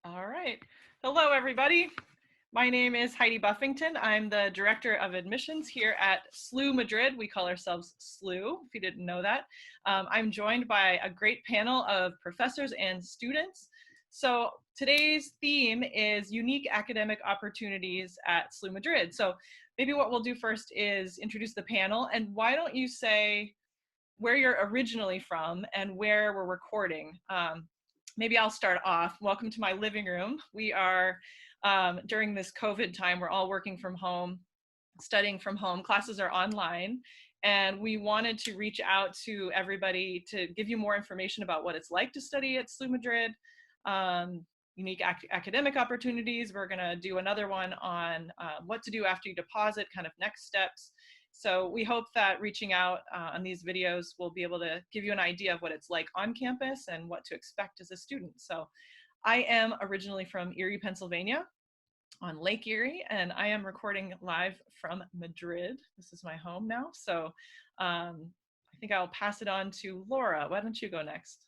All right. Hello, everybody. My name is Heidi Buffington. I'm the Director of Admissions here at SLU-Madrid. We call ourselves SLU, if you didn't know that. I'm joined by a great panel of professors and students. So today's theme is unique academic opportunities at SLU-Madrid. So maybe what we'll do first is introduce the panel. And why don't you say where you're originally from and where we're recording. Maybe I'll start off. Welcome to my living room. We are, during this COVID time, we're all working from home, studying from home. Classes are online. And we wanted to reach out to everybody to give you more information about what it's like to study at SLU-Madrid, unique academic opportunities. We're gonna do another one on what to do after you deposit, kind of next steps. So we hope that reaching out on these videos will be able to give you an idea of what it's like on campus and what to expect as a student. So I am originally from Erie, Pennsylvania, on Lake Erie, and I am recording live from Madrid. This is my home now. So I think I'll pass it on to Laura. Why don't you go next?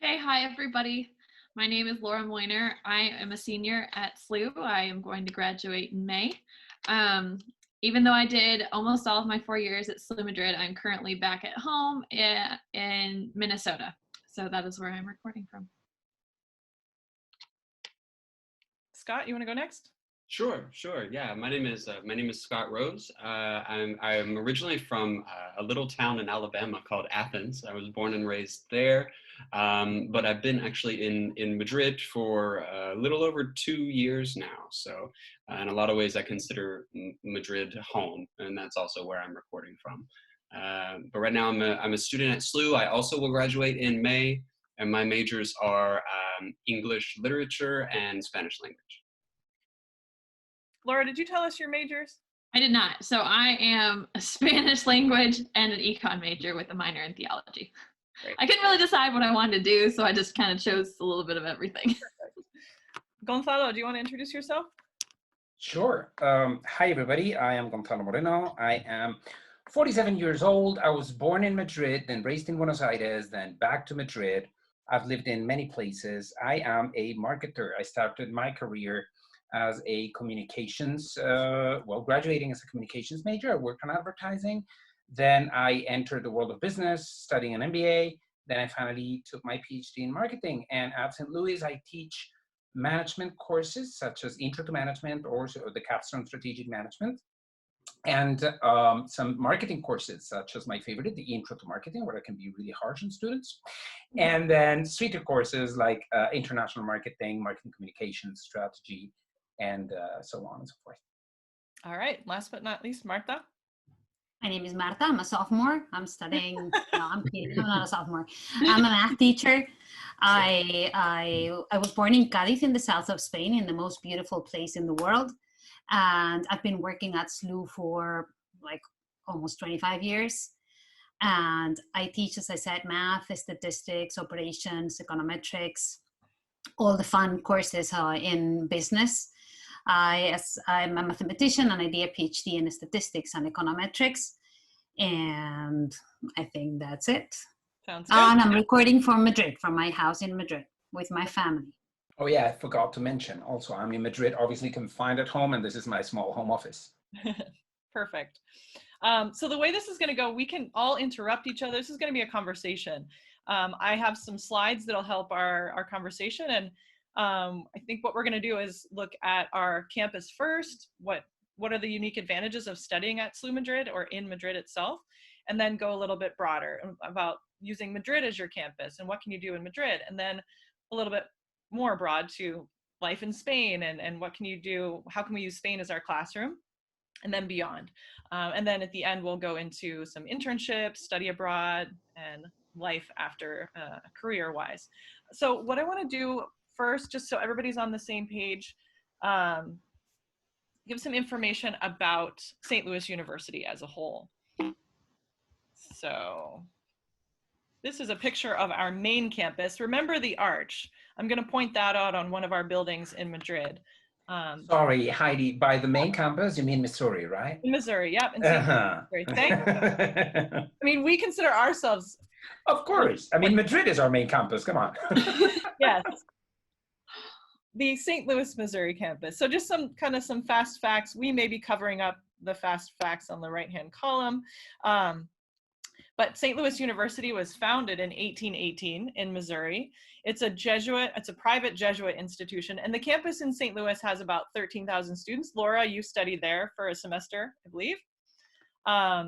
Okay, hi everybody. My name is Laura Moyner. I am a senior at SLU. I am going to graduate in May. Even though I did almost all of my 4 years at SLU-Madrid, I'm currently back at home in Minnesota. So that is where I'm recording from. Scott, you want to go next? Sure. Yeah, my name is Scott Rose. I'm originally from a little town in Alabama called Athens. I was born and raised there, but I've been actually in Madrid for a little over 2 years now. So, in a lot of ways, I consider Madrid home, and that's also where I'm recording from. But right now, I'm a student at SLU. I also will graduate in May, and my majors are English literature and Spanish language. Laura, did you tell us your majors? I did not. So I am a Spanish language and an econ major with a minor in theology. Great. I couldn't really decide what I wanted to do, so I just kind of chose a little bit of everything. Gonzalo, do you want to introduce yourself? Sure. Hi, everybody. I am Gonzalo Moreno. I am 47 years old. I was born in Madrid, then raised in Buenos Aires, then back to Madrid. I've lived in many places. I am a marketer. I started my career as a communications, graduating as a communications major. I worked on advertising. Then I entered the world of business, studying an MBA. Then I finally took my PhD in marketing. And at St. Louis, I teach management courses such as Intro to Management or the Capstone Strategic Management. And some marketing courses such as my favorite, the Intro to Marketing, where I can be really harsh on students. And then sweeter courses like international marketing, marketing communications, strategy, and so on and so forth. All right, last but not least, Marta. My name is Marta. I'm a sophomore. I'm studying, no, I'm kidding. I'm not a sophomore. I'm a math teacher. I was born in Cádiz in the south of Spain, in the most beautiful place in the world. And I've been working at SLU for like almost 25 years. And I teach, as I said, math, statistics, operations, econometrics, all the fun courses in business. I'm a mathematician and I did a PhD in statistics and econometrics. And I think that's it. Sounds good. And I'm recording from Madrid, from my house in Madrid with my family. Oh yeah, I forgot to mention also, I'm in Madrid, obviously confined at home, and this is my small home office. Perfect. So the way this is going to go, we can all interrupt each other. This is going to be a conversation. I have some slides that'll help our conversation, and I think what we're going to do is look at our campus first. What are the unique advantages of studying at SLU-Madrid or in Madrid itself, and then go a little bit broader about using Madrid as your campus and what can you do in Madrid, and then a little bit more broad to life in Spain and what can you do, how can we use Spain as our classroom, and then beyond. And then at the end, we'll go into some internships, study abroad, and life after career-wise. So what I want to do first, just so everybody's on the same page, give some information about St. Louis University as a whole. So this is a picture of our main campus. Remember the arch. I'm going to point that out on one of our buildings in Madrid. Sorry, Heidi, by the main campus, you mean Missouri, right? In Missouri, yep. In Missouri. I mean, we consider ourselves. Of course. I mean, Madrid is our main campus. Come on. Yes. the St. Louis, Missouri campus. So just some fast facts. We may be covering up the fast facts on the right-hand column. But St. Louis University was founded in 1818 in Missouri. It's a private Jesuit institution, and the campus in St. Louis has about 13,000 students. Laura, you studied there for a semester, I believe.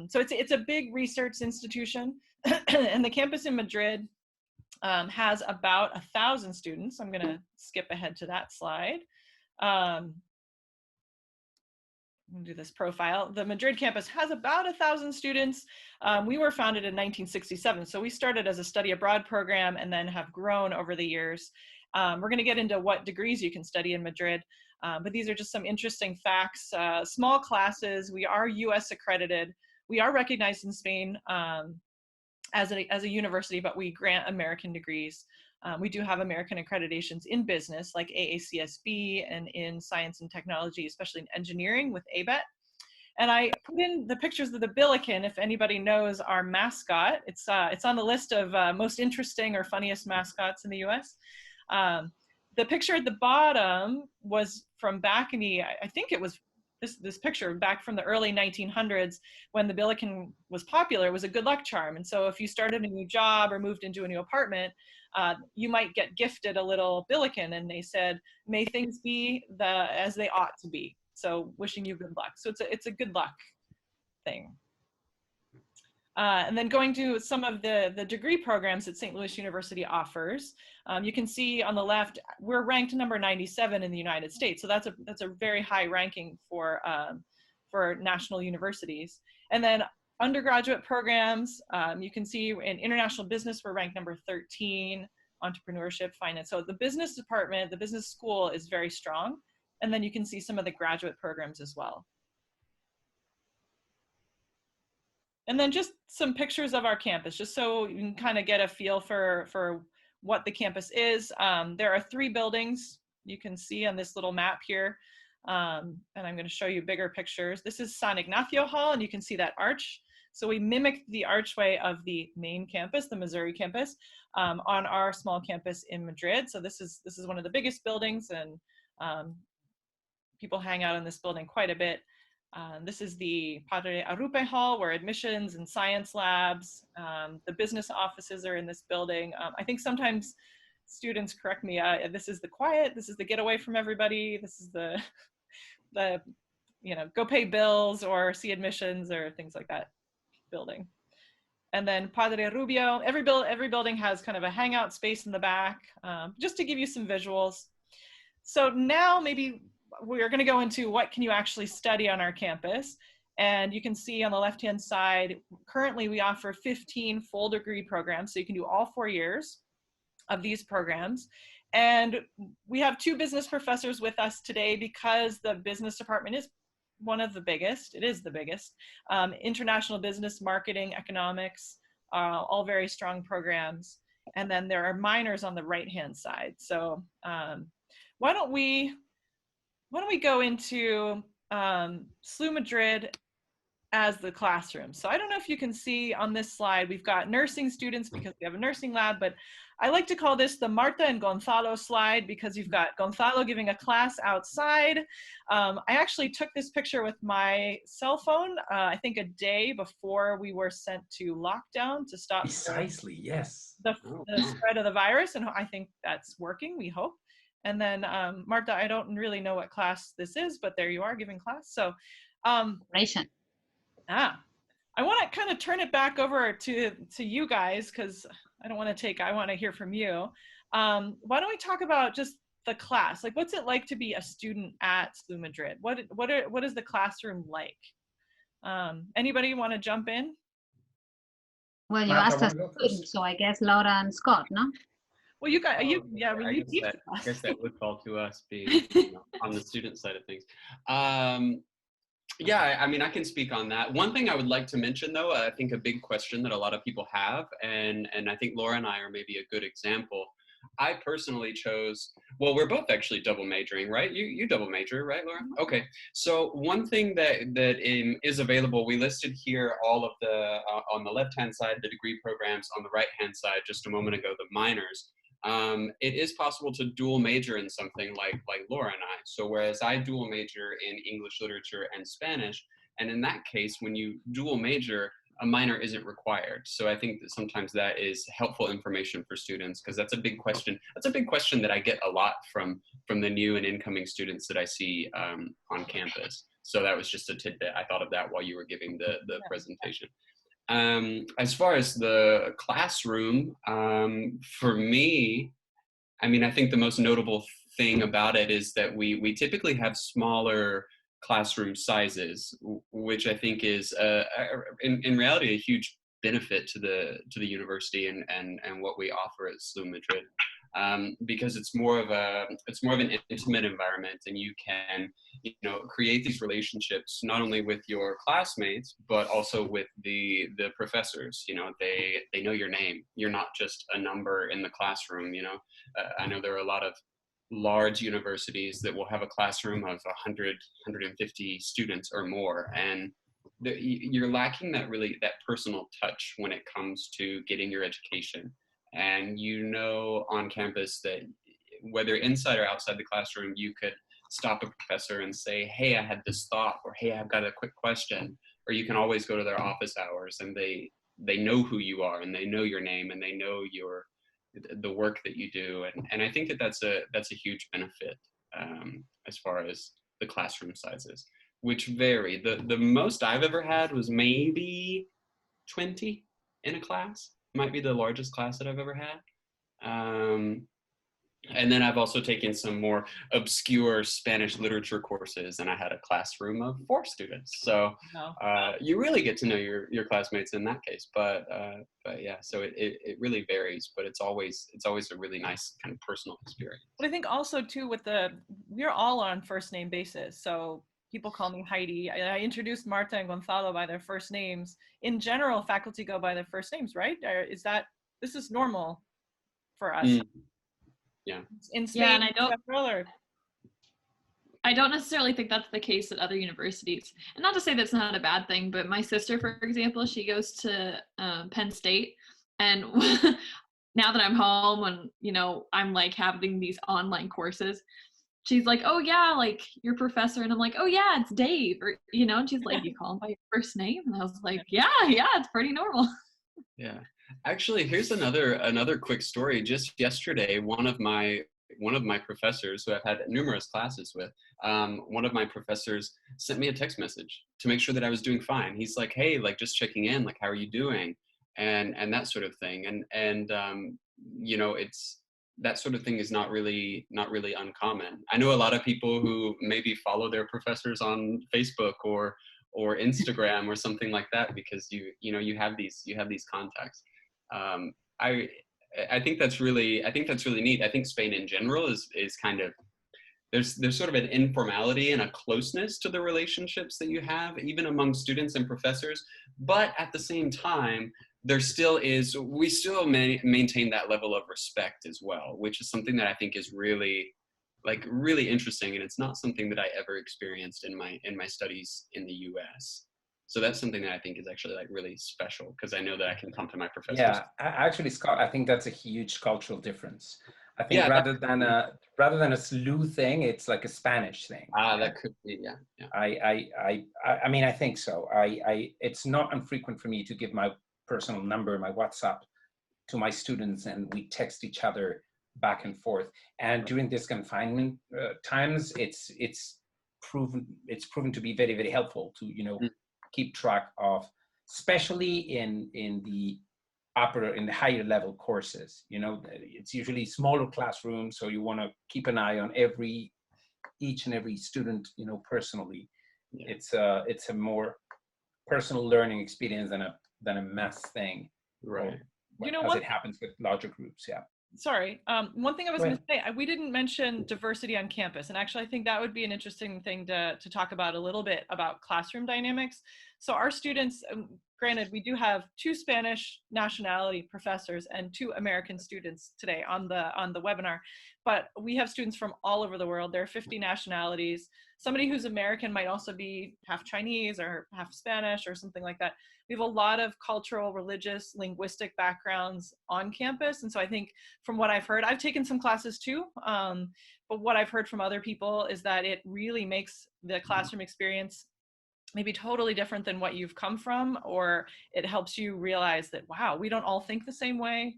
So it's a big research institution, and the campus in Madrid has about 1,000 students. I'm gonna skip ahead to that slide. Do this profile. The Madrid campus has about 1,000 students. We were founded in 1967, so we started as a study abroad program and then have grown over the years. We're going to get into what degrees you can study in Madrid, but these are just some interesting facts. Small classes. We are US accredited. We are recognized in Spain as a university, but we grant American degrees. We do have American accreditations in business, like AACSB, and in science and technology, especially in engineering with ABET. And I put in the pictures of the Billiken, if anybody knows our mascot. It's on the list of most interesting or funniest mascots in the US. The picture at the bottom was from back in the, I think it was this picture back from the early 1900s when the Billiken was popular. It was a good luck charm. And so if you started a new job or moved into a new apartment, you might get gifted a little Billiken, and they said, may things be as they ought to be. So wishing you good luck. So it's a good luck thing. And then going to some of the degree programs that St. Louis University offers, you can see on the left, we're ranked number 97 in the United States. So that's a very high ranking for national universities. And then undergraduate programs, you can see in international business, we're ranked number 13, entrepreneurship, finance. So the business department, the business school is very strong. And then you can see some of the graduate programs as well. And then just some pictures of our campus, just so you can kind of get a feel for what the campus is. There are 3 buildings you can see on this little map here. And I'm going to show you bigger pictures. This is San Ignacio Hall, and you can see that arch. So we mimicked the archway of the main campus, the Missouri campus, on our small campus in Madrid. So this is one of the biggest buildings, and people hang out in this building quite a bit. This is the Padre Arrupe Hall, where admissions and science labs, the business offices are in this building. I think sometimes students correct me, this is the quiet, this is the get away from everybody, this is the go pay bills or see admissions or things like that building. And then Padre Rubio, every building has kind of a hangout space in the back, just to give you some visuals. So now maybe we're going to go into what can you actually study on our campus. And you can see on the left-hand side, currently we offer 15 full degree programs. So you can do all 4 years of these programs. And we have 2 business professors with us today because the business department is one of the biggest. It is the biggest. International business, marketing, economics, all very strong programs. And then there are minors on the right-hand side. So why don't we go into SLU Madrid as the classroom. So I don't know if you can see on this slide, we've got nursing students because we have a nursing lab, but I like to call this the Marta and Gonzalo slide because you've got Gonzalo giving a class outside. I actually took this picture with my cell phone, I think a day before we were sent to lockdown to stop the spread of the virus, and I think that's working, we hope. And then Marta, I don't really know what class this is, but there you are giving class. So I want to kind of turn it back over to you guys because I want to hear from you. Why don't we talk about just the class? Like, what's it like to be a student at SLU Madrid? What is the classroom like? Anybody want to jump in? Well, you asked us, so I guess Laura and Scott, no? Well, I guess that would fall to us being on the student side of things. Yeah, I mean, I can speak on that. One thing I would like to mention, though, I think a big question that a lot of people have, and I think Laura and I are maybe a good example. I personally chose, well, we're both actually double majoring, right? You double major, right, Laura? Okay. So one thing that is available, we listed here all of the, on the left-hand side, the degree programs, on the right-hand side, just a moment ago, the minors. it is possible to dual major in something like Laura and I. So whereas I dual major in English literature and Spanish, and in that case, when you dual major, a minor isn't required. So I think that sometimes that is helpful information for students, because that's a big question. That's a big question that I get a lot from the new and incoming students that I see on campus. So that was just a tidbit. I thought of that while you were giving the presentation. As far as the classroom, for me, I mean, I think the most notable thing about it is that we typically have smaller classroom sizes, which I think is in reality a huge benefit to the university and what we offer at SLU-Madrid, because it's more of an intimate environment, and you can create these relationships not only with your classmates but also with the professors. They know your name. You're not just a number in the classroom. I know there are a lot of large universities that will have a classroom of 100, 150 students or more, and you're lacking that personal touch when it comes to getting your education. And on campus that whether inside or outside the classroom, you could stop a professor and say, hey, I had this thought, or hey, I've got a quick question, or you can always go to their office hours, and they know who you are, and they know your name, and they know the work that you do. And I think that that's a huge benefit as far as the classroom sizes, which vary. The most I've ever had was maybe 20 in a class. Might be the largest class that I've ever had. And then I've also taken some more obscure Spanish literature courses, and I had a classroom of 4 students. So you really get to know your classmates in that case. But yeah, so it really varies, but it's always a really nice kind of personal experience. But I think also too we're all on first name basis. So people call me Heidi. I introduced Marta and Gonzalo by their first names. In general, faculty go by their first names, right? Or this is normal for us? Yeah. In Spain, yeah, and I don't necessarily think that's the case at other universities. And not to say that's not a bad thing, but my sister, for example, she goes to Penn State, and now that I'm home and I'm like having these online courses, she's like, oh yeah, like your professor, and I'm like, oh yeah, it's Dave, or and she's like, you call him by your first name? And I was like, yeah, it's pretty normal. Yeah. Actually, here's another quick story. Just yesterday, one of my professors, who I've had numerous classes with, one of my professors sent me a text message to make sure that I was doing fine. He's like, hey, like just checking in, like how are you doing, and that sort of thing. And it's that sort of thing is not really uncommon. I know a lot of people who maybe follow their professors on Facebook or Instagram or something like that, because you have these contacts. I think that's really neat. I think Spain in general is kind of, there's sort of an informality and a closeness to the relationships that you have even among students and professors, but at the same time we still maintain that level of respect as well, which is something that I think is really interesting, and it's not something that I ever experienced in my studies in the US. So that's something that I think is actually really special, because I know that I can come to my professors. Yeah, actually, Scott, I think that's a huge cultural difference. I think rather than a SLU thing, it's like a Spanish thing. That could be, yeah. I mean, I think so. It's not infrequent for me to give my personal number, my WhatsApp, to my students, and we text each other back and forth. And during this confinement times, it's proven to be very, very helpful to keep track of, especially in the higher level courses. It's usually smaller classrooms, so you want to keep an eye on each and every student, personally. Yeah. It's a more personal learning experience than a mass thing, right? As it happens with larger groups. Yeah. Sorry. One thing I was going to say, we didn't mention diversity on campus. And actually, I think that would be an interesting thing to talk about a little bit, about classroom dynamics. So our students, granted, we do have 2 Spanish nationality professors and 2 American students today on the webinar, but we have students from all over the world. There are 50 nationalities. Somebody who's American might also be half Chinese or half Spanish or something like that. We have a lot of cultural, religious, linguistic backgrounds on campus. And so I think from what I've heard, I've taken some classes too, but what I've heard from other people is that it really makes the classroom experience maybe totally different than what you've come from, or it helps you realize that, wow, we don't all think the same way.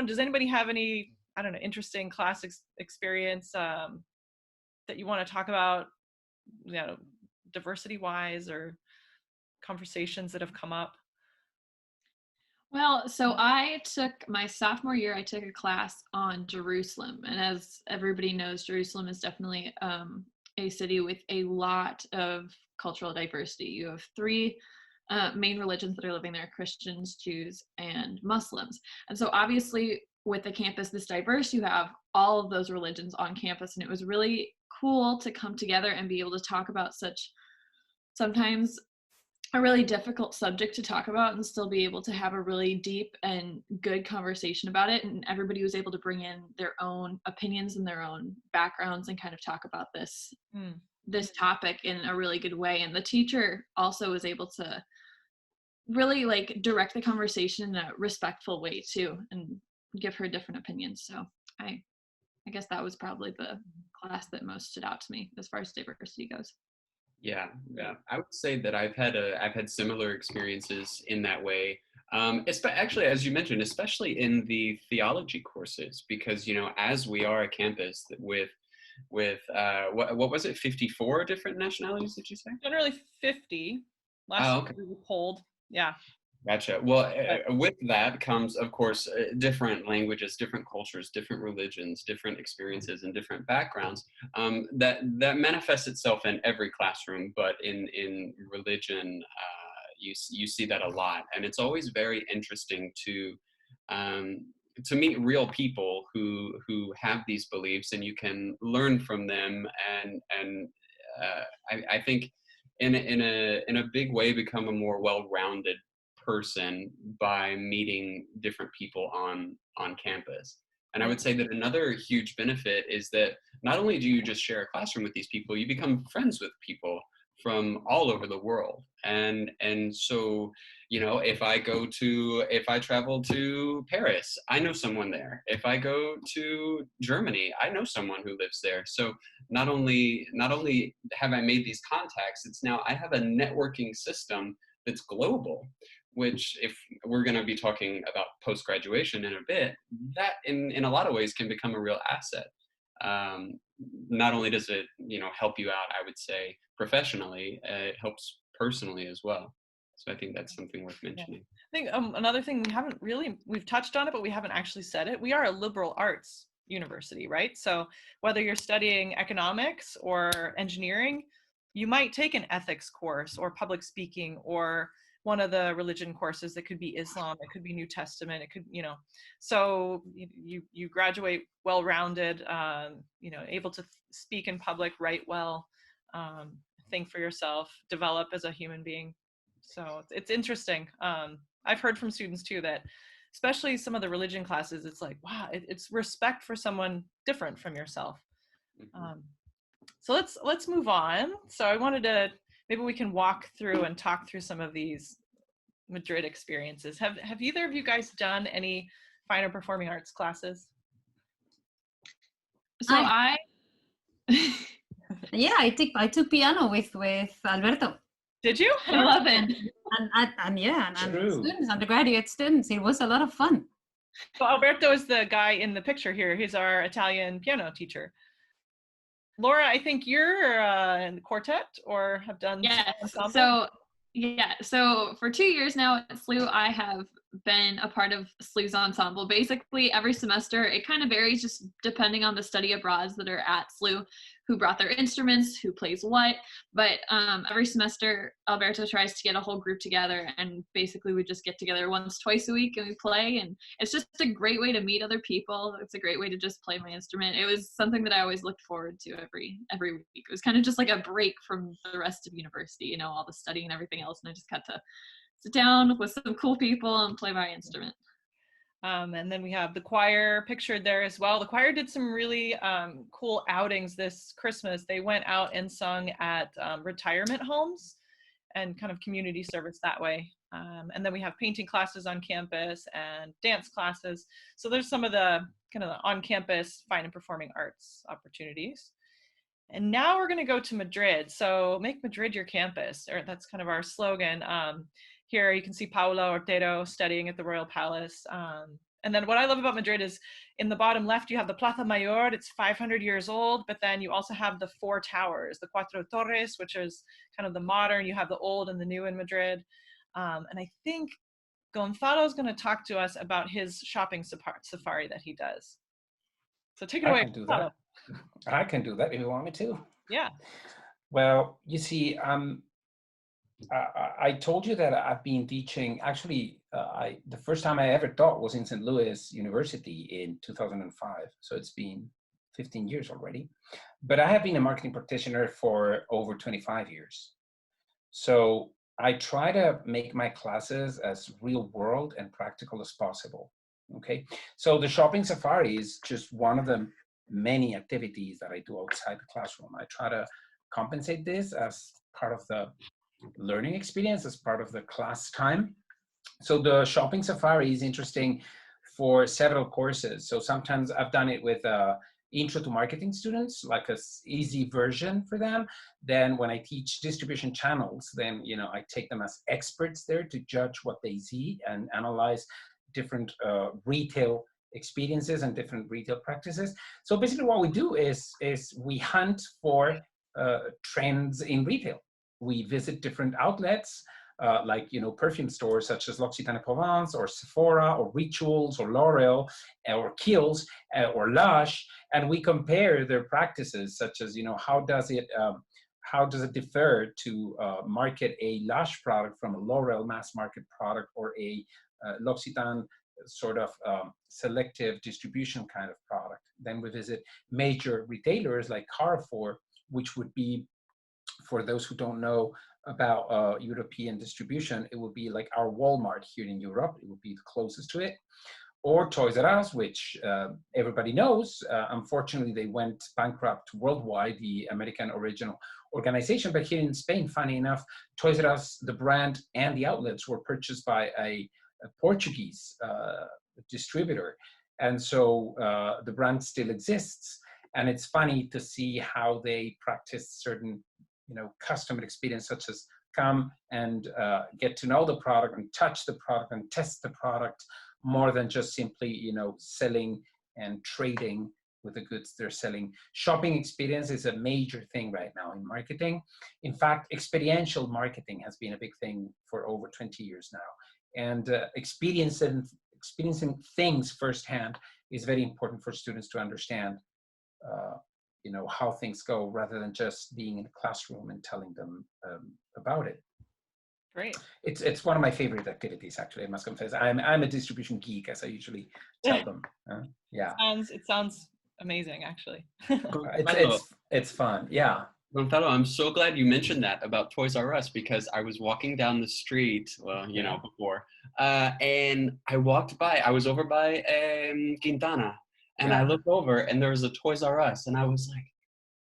Does anybody have any, interesting class experience that you want to talk about, diversity wise, or conversations that have come up? Well, so I took my sophomore year, I took a class on Jerusalem. And as everybody knows, Jerusalem is definitely a city with a lot of cultural diversity. You have 3 main religions that are living there: Christians, Jews, and Muslims. And so obviously with the campus this diverse, you have all of those religions on campus. And it was really cool to come together and be able to talk about such sometimes a really difficult subject to talk about and still be able to have a really deep and good conversation about it. And everybody was able to bring in their own opinions and their own backgrounds and kind of talk about this topic in a really good way. And the teacher also was able to really like direct the conversation in a respectful way too, and give her different opinions. So I guess that was probably the class that most stood out to me as far as diversity goes. Yeah. I would say that I've had similar experiences in that way. Actually, as you mentioned, especially in the theology courses, because as we are a campus with what was it, 54 different nationalities, did you say? Generally 50. Last year we polled. Yeah. Gotcha. Well, with that comes, of course, different languages, different cultures, different religions, different experiences, and different backgrounds. That manifests itself in every classroom, but in religion, you see that a lot, and it's always very interesting to meet real people who have these beliefs, and you can learn from them, and I think in a big way become a more well-rounded person by meeting different people on campus. And I would say that another huge benefit is that not only do you just share a classroom with these people, you become friends with people from all over the world. And so, if I travel to Paris, I know someone there. If I go to Germany, I know someone who lives there. So not only have I made these contacts, it's now I have a networking system that's global, which, if we're going to be talking about post-graduation in a bit, that in a lot of ways can become a real asset. Not only does it, help you out, I would say, professionally, it helps personally as well. So I think that's something worth mentioning. I think another thing we've touched on it, but we haven't actually said it. We are a liberal arts university, right? So whether you're studying economics or engineering, you might take an ethics course or public speaking or one of the religion courses. That could be Islam, it could be New Testament, it could, so you graduate well-rounded, able to speak in public, write well, think for yourself, develop as a human being. So it's interesting. I've heard from students too that, especially some of the religion classes, it's like, wow, it's respect for someone different from yourself. So let's move on. So I wanted to, maybe we can walk through and talk through some of these Madrid experiences. Have either of you guys done any fine or performing arts classes? So yeah, I took piano with Alberto. Did you? I love it. And students, undergraduate students, it was a lot of fun. So Alberto is the guy in the picture here. He's our Italian piano teacher. Laura, I think you're in the quartet or have done. Yes. So for 2 years now at SLU, I have been a part of SLU's ensemble. Basically, every semester, it kind of varies just depending on the study abroads that are at SLU. who brought their instruments, who plays what. But every semester, Alberto tries to get a whole group together, and basically we just get together once, twice a week and we play. And it's just a great way to meet other people. It's a great way to just play my instrument. It was something that I always looked forward to every week. It was kind of just like a break from the rest of university, you know, all the studying and everything else. And I just got to sit down with some cool people and play my instrument. And then we have the choir pictured there as well. The choir did some really cool outings this Christmas. They went out and sung at retirement homes and kind of community service that way. And then we have painting classes on campus and dance classes. So there's some of the kind of the on-campus fine and performing arts opportunities. And now we're going to go to Madrid. So make Madrid your campus, or that's kind of our slogan. Here you can see Paula Ortero studying at the Royal Palace. And then what I love about Madrid is in the bottom left, you have the Plaza Mayor. It's 500 years old, but then you also have the 4 towers, the Cuatro Torres, which is kind of the modern. You have the old and the new in Madrid. And I think Gonzalo is going to talk to us about his shopping safari that he does. So take it away. I can do that. I can do that if you want me to. Yeah. Well, you see, I told you that I've been teaching. Actually, the first time I ever taught was in St. Louis University in 2005. So it's been 15 years already. But I have been a marketing practitioner for over 25 years. So I try to make my classes as real world and practical as possible. Okay. So the shopping safari is just one of the many activities that I do outside the classroom. I try to compensate this as part of the learning experience, as part of the class time. So the shopping safari is interesting for several courses. So sometimes I've done it with intro to marketing students, like a easy version for them. Then when I teach distribution channels, then, you know, I take them as experts there to judge what they see and analyze different retail experiences and different retail practices. So basically what we do is we hunt for trends in retail. We visit different outlets, like, you know, perfume stores such as L'Occitane Provence or Sephora or Rituals or L'Oreal or Kiehl's or Lush, and we compare their practices, such as, you know, how does it differ to market a Lush product from a L'Oreal mass market product or a L'Occitane sort of selective distribution kind of product. Then we visit major retailers like Carrefour, which would be, for those who don't know about European distribution, it would be like our Walmart here in Europe. It would be the closest to it. Or Toys R Us, which everybody knows. Unfortunately, they went bankrupt worldwide, the American original organization. But here in Spain, funny enough, Toys R Us, the brand and the outlets were purchased by a Portuguese distributor. And so the brand still exists. And it's funny to see how they practice certain, you know, customer experience, such as come and get to know the product and touch the product and test the product, more than just simply, you know, selling and trading with the goods they're selling. Shopping experience is a major thing right now in marketing. In fact, experiential marketing has been a big thing for over 20 years now. And experiencing things firsthand is very important for students to understand, you know, how things go, rather than just being in a classroom and telling them about it. Great. It's one of my favorite activities, actually, I must confess. I'm a distribution geek, as I usually tell them. Yeah. It sounds amazing, actually. It's fun. Yeah. Gonzalo, I'm so glad you mentioned that about Toys R Us, because I was walking down the street, well, you know, before, and I was over by Quintana, and I looked over and there was a Toys R Us, and I was like,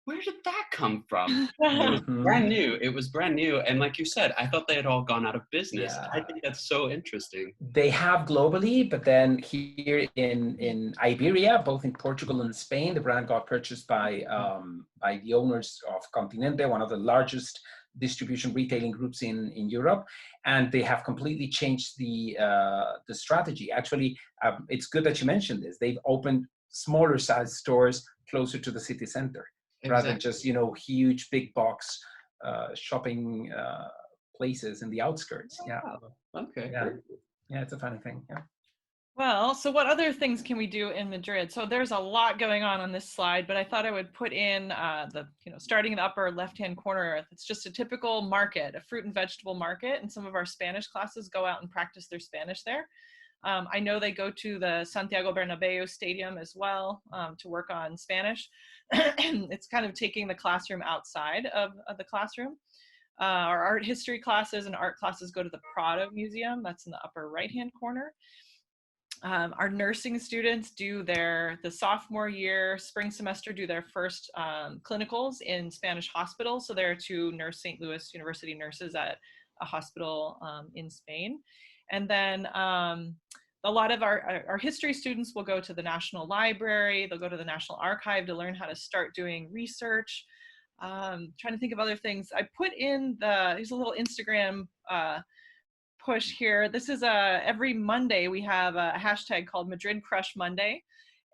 where did that come from? It was brand new. It was brand new. And like you said, I thought they had all gone out of business. Yeah. I think that's so interesting. They have globally, but then here in Iberia, both in Portugal and Spain, the brand got purchased by the owners of Continente, one of the largest distribution retailing groups in Europe. And they have completely changed the strategy. Actually, it's good that you mentioned this. They've opened smaller size stores closer to the city center. Exactly. Rather than just, you know, huge big box shopping places in the outskirts. Yeah. Okay. Yeah. Yeah, it's a funny thing. Yeah. Well, so what other things can we do in Madrid? So there's a lot going on this slide, but I thought I would put in starting in the upper left-hand corner, it's just a typical market, a fruit and vegetable market, and some of our Spanish classes go out and practice their Spanish there. I know they go to the Santiago Bernabeu Stadium as well to work on Spanish. It's kind of taking the classroom outside of the classroom. Our art history classes and art classes go to the Prado Museum. That's in the upper right-hand corner. Our nursing students do the sophomore year, spring semester, do their first clinicals in Spanish hospitals. So there are two St. Louis University nurses at a hospital in Spain. And then a lot of our history students will go to the National Library, they'll go to the National Archive to learn how to start doing research. Trying to think of other things. I put in here's a little Instagram push here. This is every Monday we have a hashtag called Madrid Crush Monday,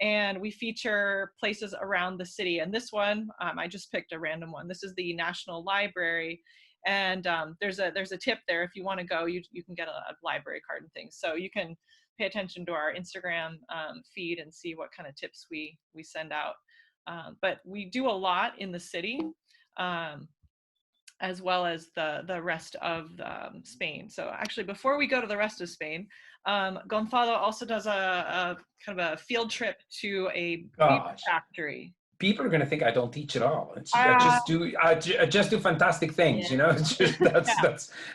and we feature places around the city. And this one, I just picked a random one. This is the National Library, and there's a tip there. If you want to go, you can get a library card and things. So you can pay attention to our Instagram feed and see what kind of tips we send out. But we do a lot in the city. As well as the rest of Spain. So actually, before we go to the rest of Spain, Gonzalo also does a kind of a field trip to a beer factory. People are going to think I don't teach at all. I just do fantastic things, yeah. You know. It's just,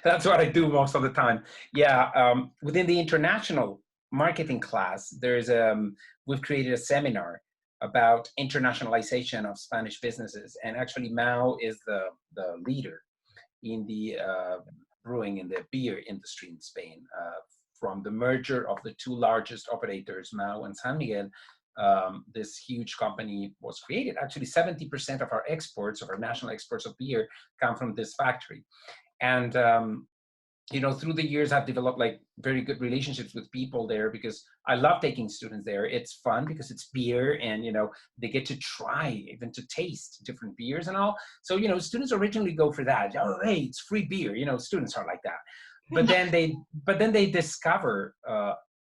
that's what I do most of the time. Yeah, within the international marketing class, we've created a seminar about internationalization of Spanish businesses, and actually Mao is the leader in the brewing and the beer industry in Spain. From the merger of the two largest operators, Mao and San Miguel, this huge company was created. Actually, 70% of our exports, of our national exports of beer, come from this factory. And you know, through the years, I've developed like very good relationships with people there because I love taking students there. It's fun because it's beer, and you know, they get to try, even to taste different beers and all. So you know, students originally go for that. Oh, hey, it's free beer. You know, students are like that. But then they discover,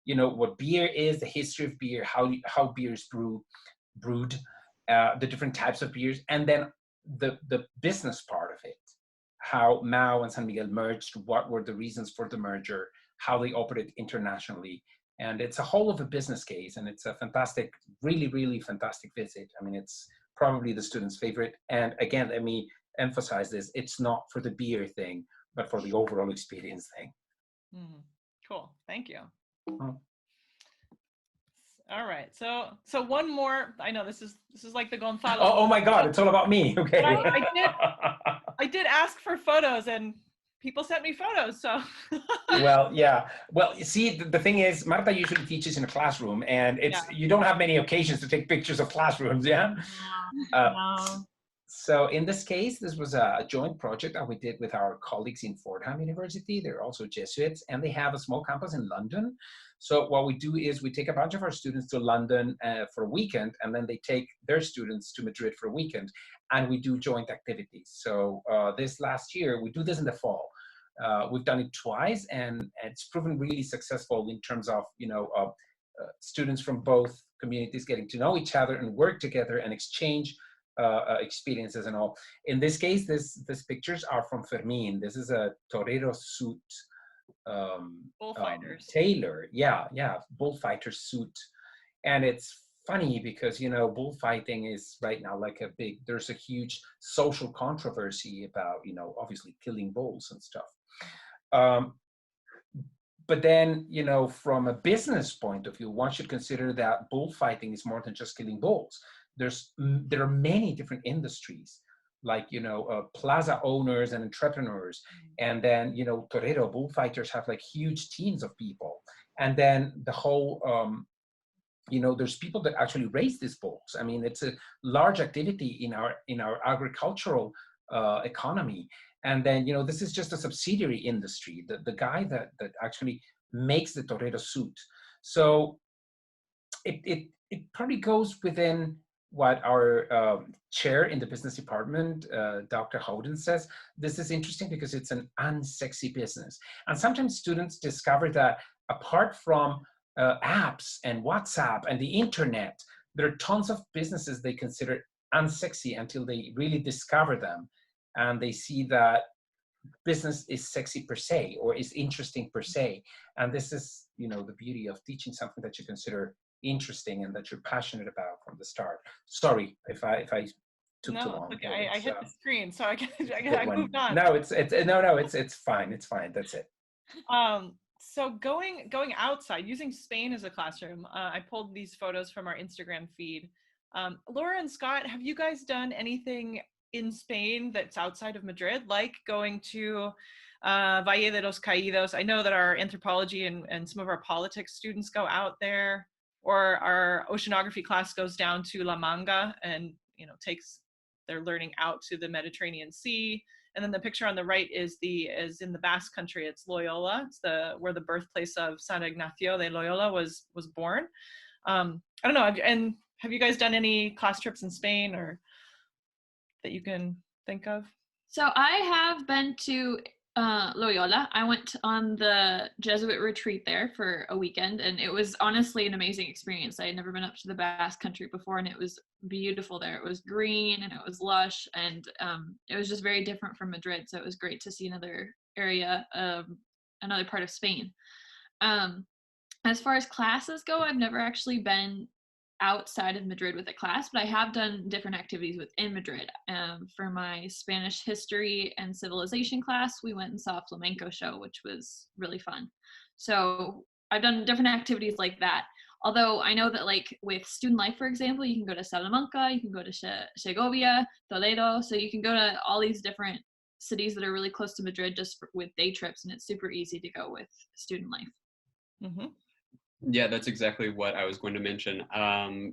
you know, what beer is, the history of beer, how beer is brewed, the different types of beers, and then the business part of it. How Mao and San Miguel merged, what were the reasons for the merger, how they operate internationally. And it's a whole of a business case, and it's a fantastic, really, really fantastic visit. I mean, it's probably the students' favorite. And again, let me emphasize this, it's not for the beer thing, but for the overall experience thing. Cool, thank you. All right, so one more. I know this is like the Gonzalo. Oh my God, it's all about me. Okay. I did ask for photos, and people sent me photos. So. Well, yeah. Well, you see, the thing is, Marta usually teaches in a classroom, and you don't have many occasions to take pictures of classrooms. Yeah. No. So in this case, this was a joint project that we did with our colleagues in Fordham University. They're also Jesuits, and they have a small campus in London. So what we do is we take a bunch of our students to London for a weekend, and then they take their students to Madrid for a weekend, and we do joint activities. So this last year, we do this in the fall. We've done it twice, and it's proven really successful in terms of, you know, students from both communities getting to know each other and work together and exchange experiences and all. In this case, these pictures are from Fermin. This is a torero suit. Bullfighters. Tailor, yeah, bullfighter suit. And it's funny because, you know, bullfighting is right now like there's a huge social controversy about, you know, obviously killing bulls and stuff. But then, you know, from a business point of view, one should consider that bullfighting is more than just killing bulls. There are many different industries, like, you know, plaza owners and entrepreneurs. And then, you know, torero bullfighters have like huge teams of people. And then the whole, you know, there's people that actually raise these bulls. I mean, it's a large activity in our agricultural economy. And then, you know, this is just a subsidiary industry, the guy that actually makes the torero suit. So it probably goes within what our chair in the business department, Dr. Howden, says. This is interesting because it's an unsexy business. And sometimes students discover that apart from apps and WhatsApp and the internet. There are tons of businesses they consider unsexy until they really discover them, and they see that business is sexy per se, or is interesting per se. And this is, you know, the beauty of teaching something that you consider interesting and that you're passionate about from the start. Sorry if I took too No, long. okay. I hit the screen, so I One. moved on. No, it's fine. It's fine. That's it. So going outside, using Spain as a classroom, I pulled these photos from our Instagram feed. Laura and Scott, have you guys done anything in Spain that's outside of Madrid, like going to Valle de los Caídos? I know that our anthropology and some of our politics students go out there, or our oceanography class goes down to La Manga and, you know, takes their learning out to the Mediterranean Sea. And then the picture on the right is in the Basque Country. It's Loyola. It's where the birthplace of San Ignacio de Loyola was born. I don't know. And have you guys done any class trips in Spain or that you can think of? So I have been to Loyola. I went on the Jesuit retreat there for a weekend, and it was honestly an amazing experience. I had never been up to the Basque Country before, and it was beautiful there. It was green and it was lush, and it was just very different from Madrid. So it was great to see another area, another part of Spain. As far as classes go, I've never actually been outside of Madrid with a class, but I have done different activities within Madrid. For my Spanish history and civilization class, we went and saw a flamenco show, which was really fun. So I've done different activities like that. Although I know that, like with student life, for example, you can go to Salamanca, you can go to Segovia, Toledo, so you can go to all these different cities that are really close to Madrid just with day trips, and it's super easy to go with student life. Mm-hmm. Yeah, that's exactly what I was going to mention.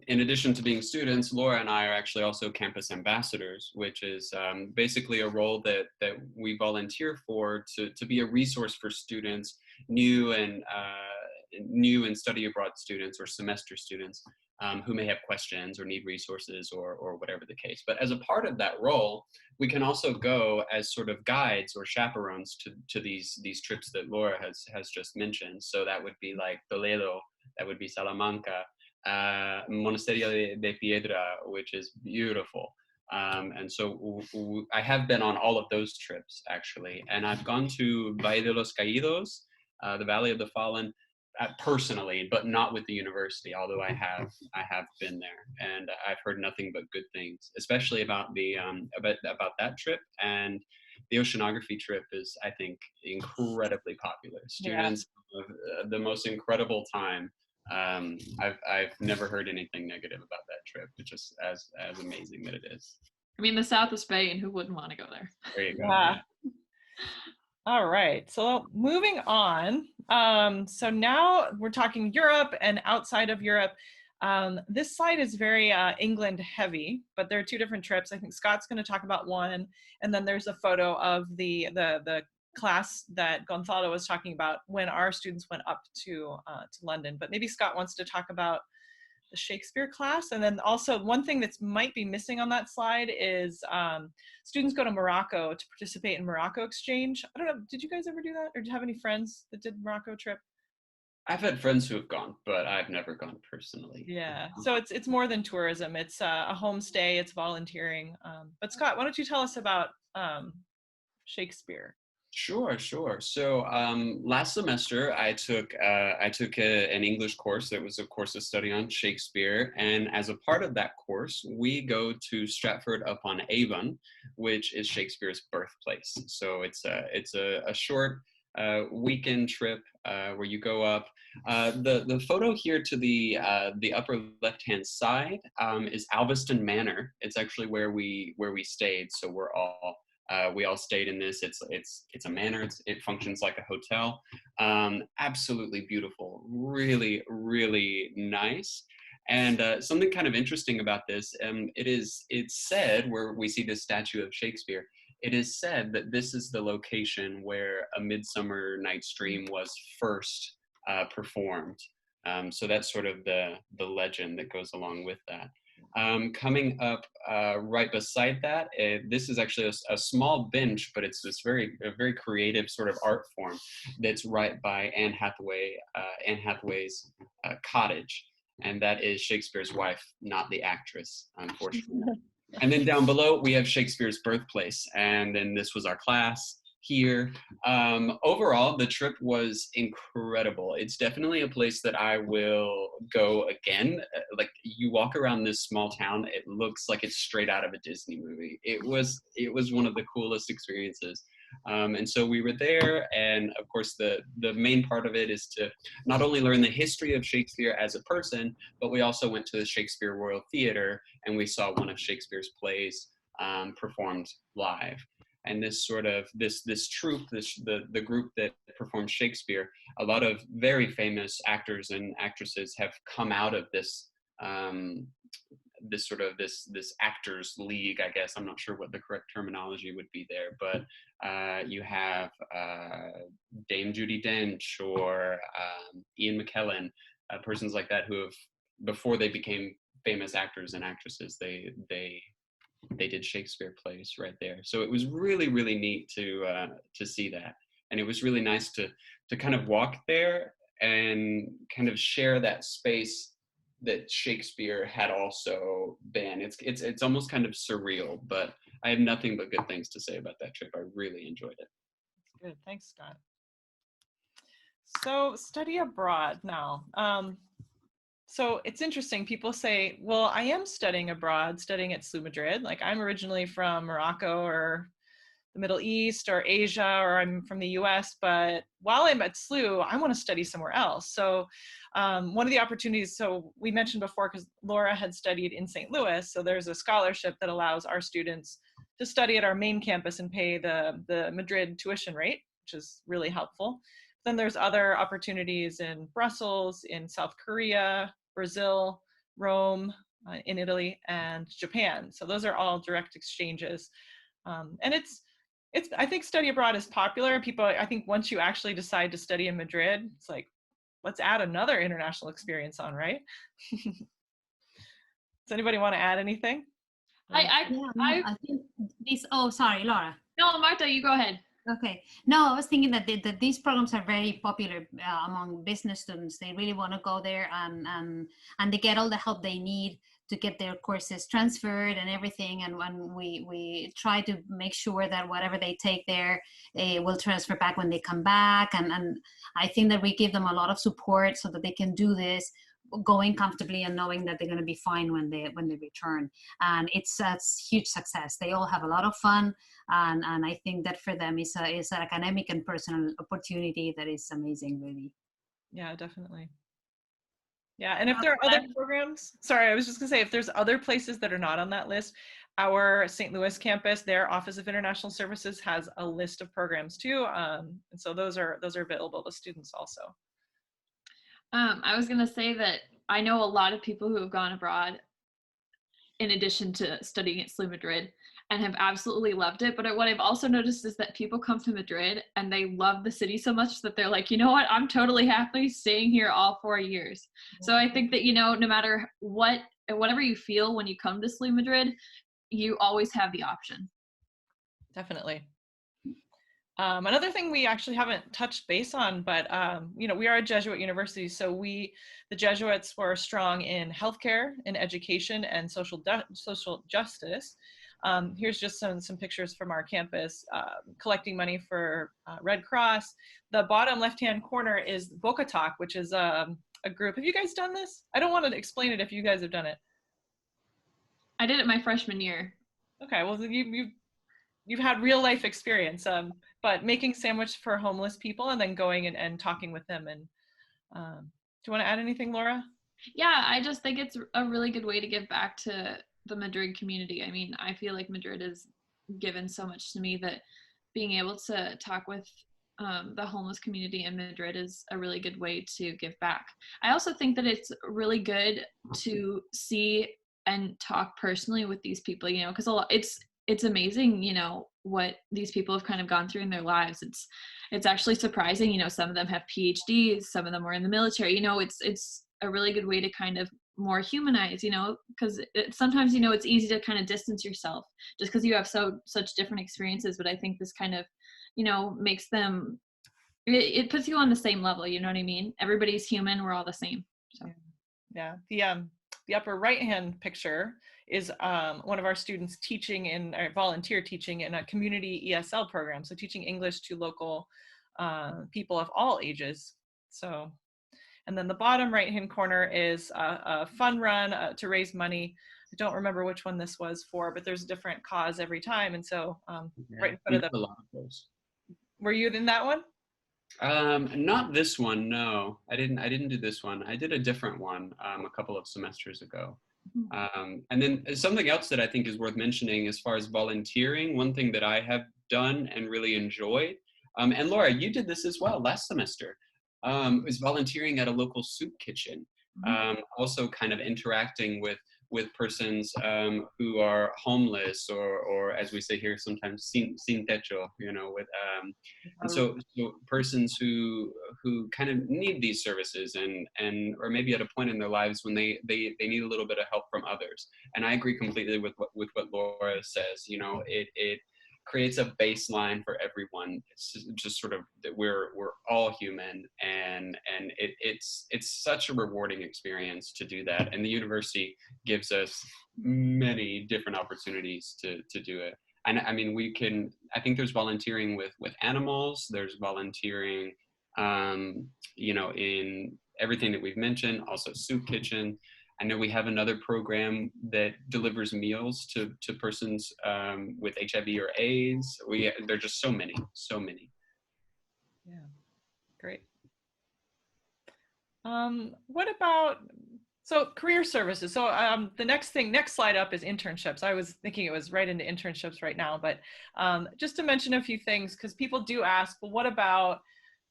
In addition to being students, Laura and I are actually also campus ambassadors, which is basically a role that we volunteer for to be a resource for students, new and study abroad students or semester students who may have questions or need resources or whatever the case. But as a part of that role, we can also go as sort of guides or chaperones to these trips that Laura has just mentioned. So that would be like Toledo, that would be Salamanca, Monasterio de Piedra, which is beautiful. And so I have been on all of those trips actually, and I've gone to Valle de los Caídos, the Valley of the Fallen, personally, but not with the university, although I have been there, and I've heard nothing but good things, especially about the about that trip. And the oceanography trip is, I think, incredibly popular. Students have the most incredible time. I've never heard anything negative about that trip. It's just as amazing that it is. I mean, the south of Spain, who wouldn't want to go there? There you go. Yeah. All right, so moving on. So now we're talking Europe and outside of Europe. This slide is very England heavy, but there are two different trips. I think Scott's going to talk about one, and then there's a photo of the class that Gonzalo was talking about when our students went up to London. But maybe Scott wants to talk about the Shakespeare class. And then also one thing that might be missing on that slide is students go to Morocco to participate in Morocco exchange. I don't know, did you guys ever do that? Or do you have any friends that did Morocco trip? I've had friends who have gone, but I've never gone personally. Yeah, so it's more than tourism. It's a homestay, it's volunteering. But Scott, why don't you tell us about Shakespeare? Sure. So last semester, I took an English course that was a course of study on Shakespeare, and as a part of that course, we go to Stratford upon Avon, which is Shakespeare's birthplace. So it's a short weekend trip where you go up. The photo here to the upper left-hand side is Alveston Manor. It's actually where we stayed. So we all stayed in this. It's a manor. It functions like a hotel. Absolutely beautiful. Really, really nice. And something kind of interesting about this, it's said, where we see this statue of Shakespeare, it is said that this is the location where A Midsummer Night's Dream was first performed. So that's sort of the legend that goes along with that. Coming up right beside that, this is actually a small bench, but it's this a very creative sort of art form that's right by Anne Hathaway's cottage. And that is Shakespeare's wife, not the actress, unfortunately. And then down below, we have Shakespeare's birthplace. And then this was our class here. Overall, the trip was incredible. It's definitely a place that I will go again. Like, you walk around this small town, it looks like it's straight out of a Disney movie. It was one of the coolest experiences. And so we were there, and of course the main part of it is to not only learn the history of Shakespeare as a person, but we also went to the Shakespeare Royal Theatre and we saw one of Shakespeare's plays performed live. And this sort of this troupe, the group that performed Shakespeare, a lot of very famous actors and actresses have come out of this this actors league, I guess. I'm not sure what the correct terminology would be there, but you have Dame Judi Dench or Ian McKellen, persons like that who have, before they became famous actors and actresses, they did Shakespeare plays right there. So it was really, really neat to see that. And it was really nice to kind of walk there and kind of share that space that Shakespeare had also been. It's almost kind of surreal, but I have nothing but good things to say about that trip. I really enjoyed it. That's good. Thanks, Scott. So study abroad now. So it's interesting. People say, well, I am studying abroad, studying at SLU-Madrid. Like, I'm originally from Morocco or the Middle East or Asia, or I'm from the US, but while I'm at SLU, I want to study somewhere else. So one of the opportunities, so we mentioned before, because Laura had studied in St. Louis, so there's a scholarship that allows our students to study at our main campus and pay the Madrid tuition rate, which is really helpful. Then there's other opportunities in Brussels, in South Korea, Brazil, Rome, in Italy, and Japan. So those are all direct exchanges. And I think study abroad is popular. People, I think once you actually decide to study in Madrid, it's like, let's add another international experience on, right? Does anybody want to add anything? I think this, oh, sorry, Laura. No, Marta, you go ahead. Okay. No, I was thinking that these programs are very popular among business students. They really want to go there and they get all the help they need to get their courses transferred and everything. And when we try to make sure that whatever they take there will transfer back when they come back. And I think that we give them a lot of support so that they can do this, going comfortably and knowing that they're going to be fine when they return. And it's a huge success. They all have a lot of fun, and I think that for them is an academic and personal opportunity that is amazing, really. Yeah, definitely. Yeah, and if there are other programs, sorry, I was just gonna say, if there's other places that are not on that list, our St. Louis campus, their Office of International Services has a list of programs too, and so those are available to students also. I was going to say that I know a lot of people who have gone abroad in addition to studying at SLU-Madrid and have absolutely loved it. But what I've also noticed is that people come to Madrid and they love the city so much that they're like, you know what, I'm totally happy staying here all 4 years. So I think that, no matter whatever you feel when you come to SLU-Madrid, you always have the option. Definitely. Another thing we actually haven't touched base on, but we are a Jesuit university, so the Jesuits were strong in healthcare, in education, and social justice. Here's just some pictures from our campus, collecting money for Red Cross. The bottom left-hand corner is Boca Talk, which is a group. Have you guys done this? I don't want to explain it if you guys have done it. I did it my freshman year. Okay, well, you've had real life experience, but making sandwich for homeless people and then going and talking with them. And do you want to add anything, Laura? Yeah, I just think it's a really good way to give back to the Madrid community. I mean, I feel like Madrid has given so much to me that being able to talk with the homeless community in Madrid is a really good way to give back. I also think that it's really good to see and talk personally with these people, because it's amazing, what these people have kind of gone through in their lives. It's actually surprising, some of them have PhDs, some of them were in the military, it's a really good way to kind of more humanized, you know, because sometimes, you know, it's easy to kind of distance yourself just because you have such different experiences. But I think this kind of, you know, makes them, it puts you on the same level, you know what I mean? Everybody's human, we're all the same. So. Yeah, the upper right-hand picture is one of our students teaching in, or volunteer teaching in a community ESL program, so teaching English to local people of all ages. So, and then the bottom right-hand corner is a fun run to raise money. I don't remember which one this was for, but there's a different cause every time, and so right in front of a lot of those. Were you in that one? Not this one, no. I didn't do this one. I did a different one a couple of semesters ago. And then something else that I think is worth mentioning as far as volunteering, one thing that I have done and really enjoyed, and Laura, you did this as well last semester, is volunteering at a local soup kitchen. Also kind of interacting with persons who are homeless, or as we say here sometimes sin techo, you know, with and so persons who kind of need these services and or maybe at a point in their lives when they need a little bit of help from others. And I agree completely with what Laura says. You know, it creates a baseline for everyone. It's just sort of that we're all human, and it's such a rewarding experience to do that. And the university gives us many different opportunities to do it. And I mean, I think there's volunteering with animals, there's volunteering, you know, in everything that we've mentioned, also soup kitchen. I know we have another program that delivers meals to persons with HIV or AIDS. There are just so many. Yeah, great. What about, so career services. So the next slide up is internships. I was thinking it was right into internships right now, but just to mention a few things, because people do ask, well, what about,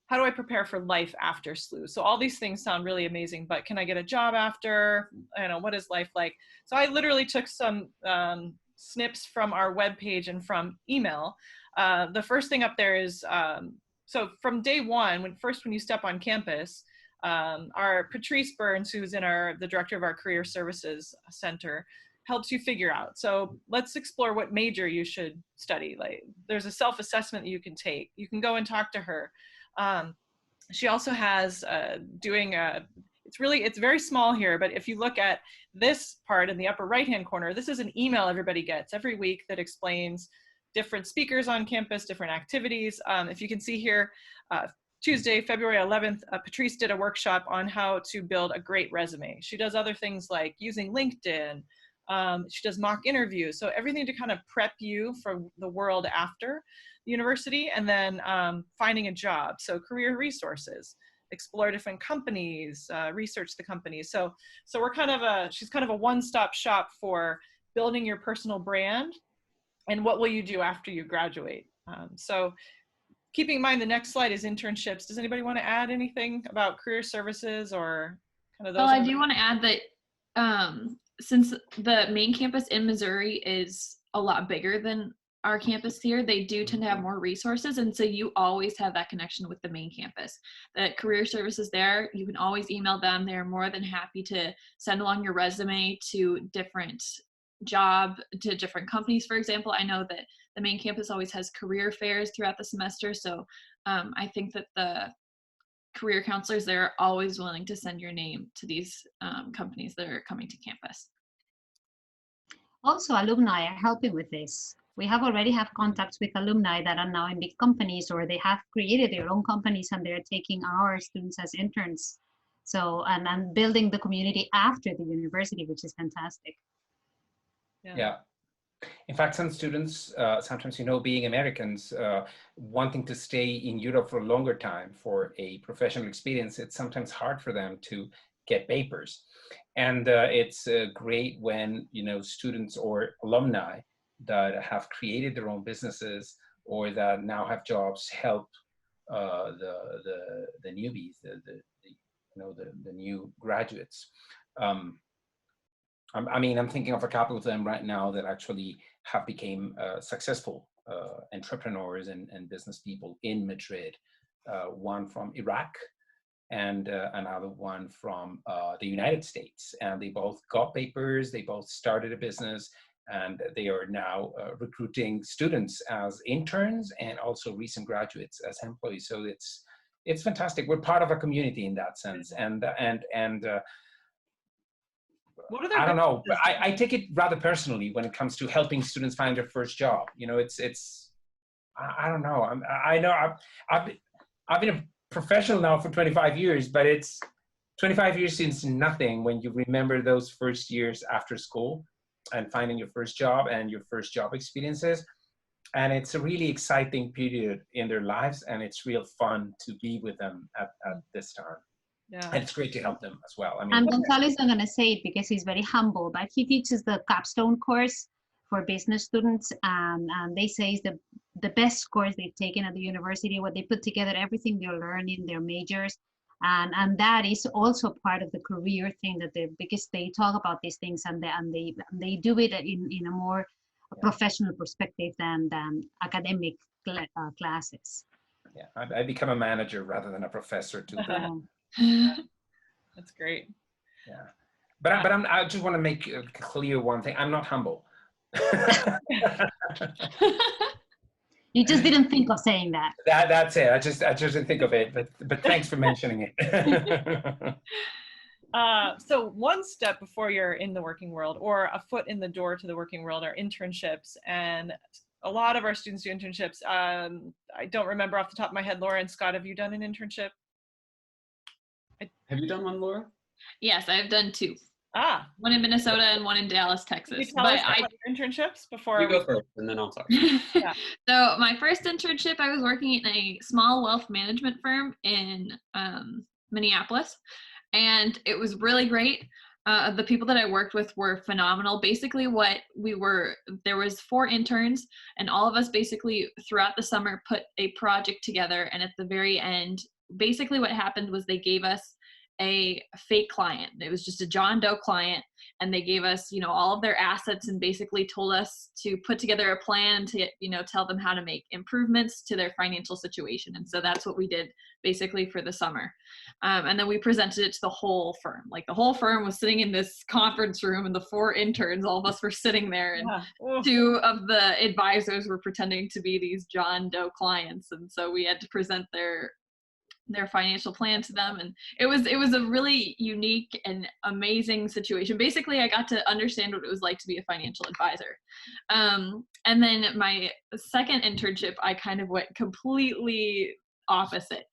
how do I prepare for life after SLU? So all these things sound really amazing, but can I get a job after? I know, what is life like? So I literally took some snips from our webpage and from email. The first thing up there is, so from day one, when you step on campus, our Patrice Burns, who's the director of our Career Services Center, helps you figure out. So let's explore what major you should study. Like, there's a self-assessment that you can take. You can go and talk to her. She also has it's very small here, but if you look at this part in the upper right-hand corner, this is an email everybody gets every week that explains different speakers on campus, different activities. If you can see here, Tuesday, February 11th, Patrice did a workshop on how to build a great resume. She does other things like using LinkedIn. She does mock interviews. So everything to kind of prep you for the world after the university, and then finding a job. So career resources, explore different companies, research the companies. So we're she's kind of a one-stop shop for building your personal brand and what will you do after you graduate. So keeping in mind, the next slide is internships. Does anybody want to add anything about career services or kind of those? Well, I do want to add that since the main campus in Missouri is a lot bigger than our campus here, they do tend to have more resources. And so you always have that connection with the main campus. The career services there, you can always email them. They're more than happy to send along your resume to different companies. For example, I know that the main campus always has career fairs throughout the semester. So I think that the career counselors there are always willing to send your name to these companies that are coming to campus. Also, alumni are helping with this. We already have contacts with alumni that are now in big companies, or they have created their own companies and they're taking our students as interns. So, and building the community after the university, which is fantastic. Yeah. In fact, some students, sometimes, you know, being Americans, wanting to stay in Europe for a longer time for a professional experience, it's sometimes hard for them to get papers. And it's great when, you know, students or alumni that have created their own businesses or that now have jobs help the newbies, the new graduates. I mean, I'm thinking of a couple of them right now that actually have become successful entrepreneurs and business people in Madrid. One from Iraq, and another one from the United States. And they both got papers, they both started a business, and they are now recruiting students as interns and also recent graduates as employees. So it's fantastic. We're part of a community in that sense. And What are their I don't know, but businesses? I take it rather personally when it comes to helping students find their first job. You know, I don't know. I know I've been a professional now for 25 years, but it's 25 years since nothing when you remember those first years after school and finding your first job and your first job experiences. And it's a really exciting period in their lives, and it's real fun to be with them at this time. Yeah. And it's great to help them as well. I mean, And Gonzalo is not going to say it because he's very humble, but he teaches the capstone course for business students, and they say it's the best course they've taken at the university, where they put together everything they're learning, their majors, and that is also part of the career thing that because they talk about these things and they do it in a more professional perspective than academic classes. yeah, I become a manager rather than a professor to them. That's great. Yeah, but I just want to make clear one thing. I'm not humble. You just didn't think of saying that. That's it. I just didn't think of it. But thanks for mentioning it. So one step before you're in the working world, or a foot in the door to the working world, are internships. And a lot of our students do internships. I don't remember off the top of my head. Laura and Scott, have you done an internship? Have you done one, Laura? Yes, I've done 2. Ah. One in Minnesota and one in Dallas, Can you Texas. tell us about your internships before You go first, and then I'll talk. Yeah. So my first internship, I was working in a small wealth management firm in Minneapolis, and it was really great. The people that I worked with were phenomenal. Basically there was 4 interns, and all of us basically throughout the summer put a project together, and at the very end, basically what happened was they gave us a fake client. It was just a John Doe client, and they gave us, all of their assets and basically told us to put together a plan to, tell them how to make improvements to their financial situation. And so that's what we did basically for the summer. And then we presented it to the whole firm. Like the whole firm was sitting in this conference room, and the 4 interns, all of us were sitting there, and 2 of the advisors were pretending to be these John Doe clients. And so we had to present their financial plan to them, and it was a really unique and amazing situation. Basically, I got to understand what it was like to be a financial advisor. And then my second internship, I kind of went completely opposite.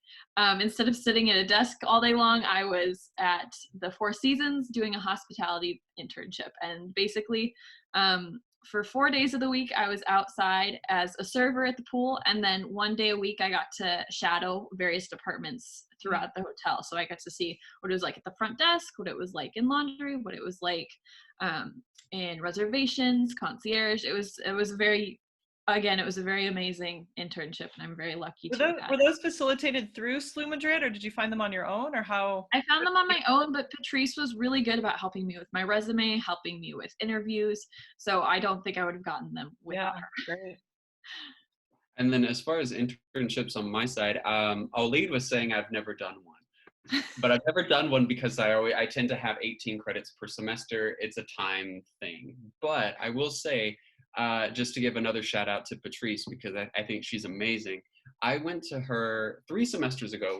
Instead of sitting at a desk all day long, I was at the Four Seasons doing a hospitality internship, and basically for 4 days of the week, I was outside as a server at the pool. And then 1 day a week, I got to shadow various departments throughout the hotel. So I got to see what it was like at the front desk, what it was like in laundry, what it was like in reservations, concierge. It was a very amazing internship, and I'm very lucky to have had. Were those facilitated through SLU-Madrid, or did you find them on your own, or how? I found them on my own, but Patrice was really good about helping me with my resume, helping me with interviews. So I don't think I would have gotten them without her. Great. And then as far as internships on my side, I'll lead with saying I've never done one. But I've never done one because I tend to have 18 credits per semester. It's a time thing. But I will say, just to give another shout out to Patrice, because I think she's amazing. I went to her 3 semesters ago,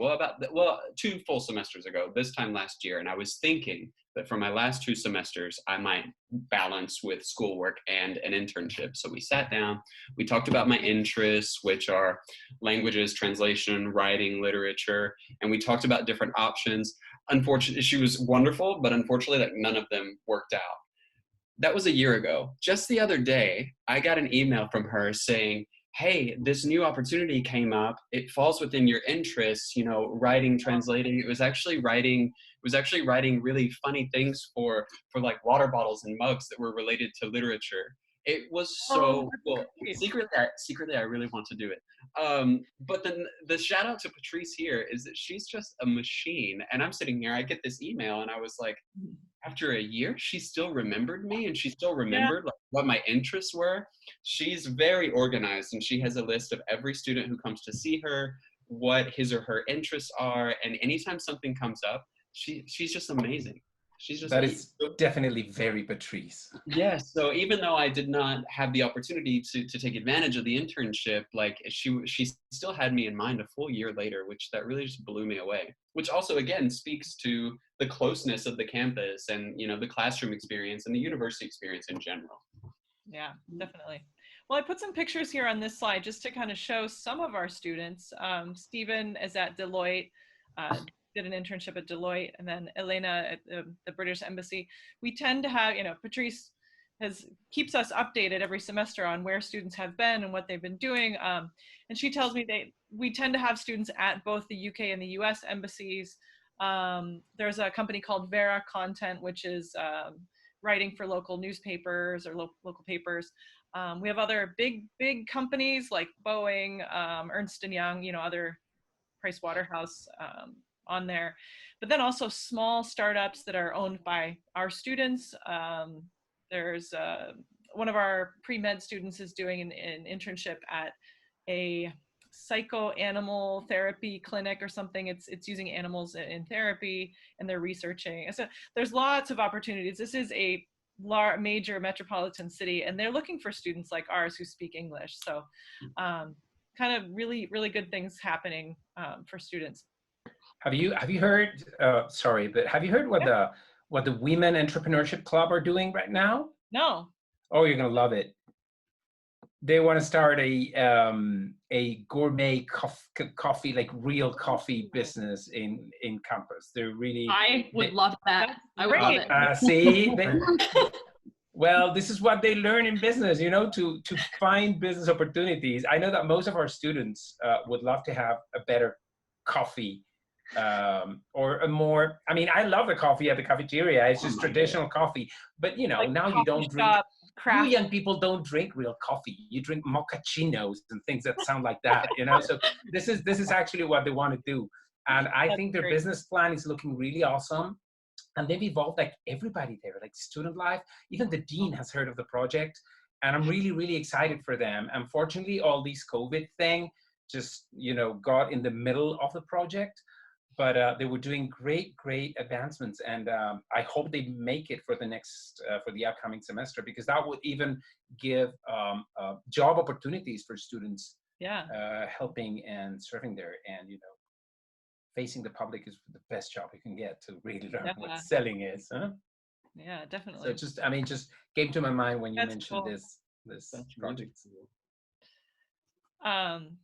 2 full semesters ago, this time last year, and I was thinking that for my last 2 semesters, I might balance with schoolwork and an internship. So we sat down, we talked about my interests, which are languages, translation, writing, literature, and we talked about different options. Unfortunately, she was wonderful, but unfortunately, none of them worked out. That was a year ago. Just the other day, I got an email from her saying, hey, this new opportunity came up. It falls within your interests, writing, translating. It was actually writing really funny things for like water bottles and mugs that were related to literature. It was so cool. Secretly, I really want to do it. But then the shout out to Patrice here is that she's just a machine. And I'm sitting here, I get this email, and I was like, after a year, she still remembered me, and she still remembered like what my interests were. She's very organized, and she has a list of every student who comes to see her, what his or her interests are. And anytime something comes up, she's just amazing. She's just That is definitely very Patrice. Yes. So even though I did not have the opportunity to take advantage of the internship, like she still had me in mind a full year later, which that really just blew me away. Which also again speaks to the closeness of the campus and, you know, the classroom experience and the university experience in general. Yeah, definitely. Well, I put some pictures here on this slide just to kind of show some of our students. Stephen is at Deloitte, did an internship at Deloitte, and then Elena at the British Embassy. We tend to have, you know, Patrice keeps us updated every semester on where students have been and what they've been doing. And she tells me we tend to have students at both the UK and the US embassies. There's a company called Vera Content, which is writing for local newspapers or local papers. We have other big companies like Boeing, Ernst & Young, you know, other Price Waterhouse on there, but then also small startups that are owned by our students. There's one of our pre-med students is doing an internship at a psycho-animal therapy clinic or something. It's using animals in therapy, and they're researching. So there's lots of opportunities. This is a major metropolitan city, and they're looking for students like ours who speak English. So kind of really good things happening for students. Have you heard? Sorry, but have you heard what the Women Entrepreneurship Club are doing right now? No. Oh, you're gonna love it. They want to start a gourmet coffee, like real coffee business in campus. They're really. I would love that. I would love it. See, well, this is what they learn in business, you know, to find business opportunities. I know that most of our students would love to have a better coffee. Or a more, I mean, I love the coffee at the cafeteria. It's just traditional coffee, but you know, like now you don't drink, you young people don't drink real coffee. You drink mochachinos and things that sound like that, you know? So this is actually what they want to do. And I think their business plan is looking really awesome. And they've evolved like everybody there, like student life, even the dean has heard of the project. And I'm really excited for them. Unfortunately, all these COVID thing just, you know, got in the middle of the project. But they were doing great advancements, and I hope they make it for the upcoming semester, because that would even give job opportunities for students. Yeah. Helping and serving there, and you know, facing the public is the best job you can get to really learn what selling is. Huh? Yeah, definitely. So just came to my mind when you mentioned cool. this project.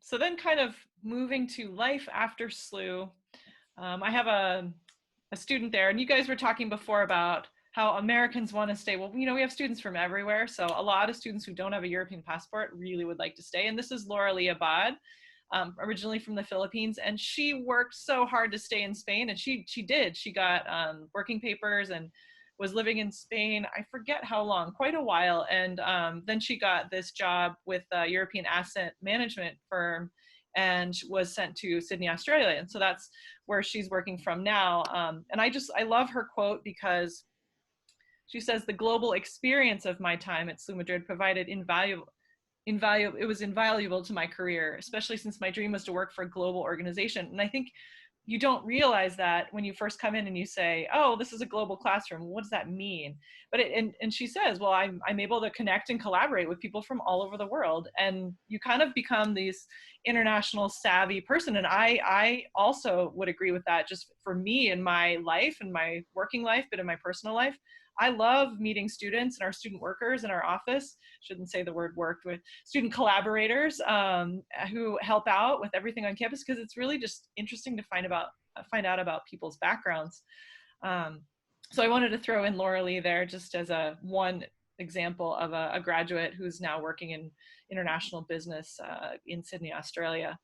So then, kind of moving to life after SLU. I have a student there, and you guys were talking before about how Americans want to stay. Well, you know, we have students from everywhere. So a lot of students who don't have a European passport really would like to stay. And this is Laura Lee Abad, originally from the Philippines. And she worked so hard to stay in Spain, and she did. She got working papers and was living in Spain, I forget how long, quite a while. And then she got this job with a European asset management firm and was sent to Sydney, Australia. And so that's where she's working from now. And I love her quote, because she says, "The global experience of my time at SLU-Madrid provided it was invaluable to my career, especially since my dream was to work for a global organization." And I think you don't realize that when you first come in and you say, "Oh, this is a global classroom. What does that mean?" But and she says, "Well, I'm able to connect and collaborate with people from all over the world." And you kind of become this international savvy person. And I also would agree with that, just for me in my life and my working life, but in my personal life. I love meeting students and our student workers in our office. Shouldn't say the word worked, with student collaborators who help out with everything on campus, because it's really just interesting to find out about people's backgrounds. So I wanted to throw in Laura Lee there just as one example of a graduate who's now working in international business in Sydney, Australia.